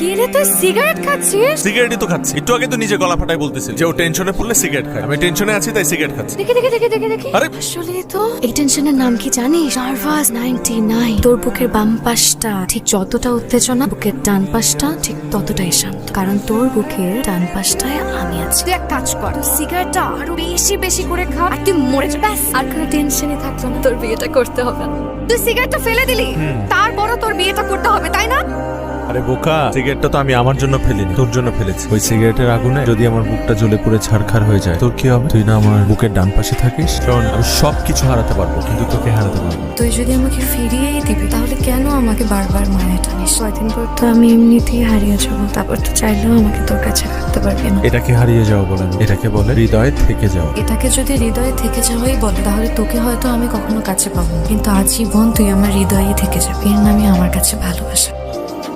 কি রে তুই সিগারেট খাচ্ছিস? সিগারেটই তো খাচ্ছি। একটু আগে তো নিজে গলা ফাটাই বলতেছিল যে ও টেনশনে পড়লে সিগারেট খায়। আমি টেনশনে আছি তাই সিগারেট খাচ্ছি। দেখি দেখি দেখি দেখি দেখি। আরে! আসলে তো এই টেনশনের নাম কি জানিস? নার্ভাস 99। তোর বুকের বাম পাশটা ঠিক যতটা উত্তেজনা, বুকের ডান পাশটা ঠিক ততটাই শান্ত। কারণ তোর বুকের ডান পাশটায় আমি আছি। তুই এক কাজ কর, তুই সিগারেটটা আরো বেশি বেশি করে খা, আর তুই মরে যা। ব্যাস, আর কোনো টেনশনই থাকলো না। তোর বিয়েটা করতে হবে না। তুই সিগারেটটা ফেলে দিলি, তারপরও তোর বিয়েটা করতে হবে, তাই না? আরে বোকা, সিগারেটটা তো আমি আমার জন্য ফেলিনি, তোর জন্য ফেলেছি। ওই সিগারেটের আগুনে যদি আমার বুকটা জ্বলে পুড়ে ছারখার হয়ে যায়, তোর কি হবে? তুই না আমার বুকের ডান পাশে থাকিস। শোন, আমি সবকিছু হারাতে পারবো, কিন্তু তোকে হারাতে পারবো না। তুই যদি আমাকে ফিরিয়েই দিবি, তাহলে কেন আমাকে বারবার মায়া টানিস? কয়দিন পর তো আমি এমনিতেই হারিয়ে যাবো, তারপর তো চাইলেও আমাকে তোর কাছে রাখতে পারবি না। এটাকে হারিয়ে যাওয়া বলে না, এটাকে বলে হৃদয়ে থেকে যাওয়া। এটাকে যদি হৃদয়ে থেকে যাওয়াই বলে, তাহলে তোকে হয়তো আমি কখনো কাছে পাবো না, কিন্তু আজীবন তুই আমার হৃদয়ে থেকে যাবি। এর নামই আমার কাছে ভালোবাসা।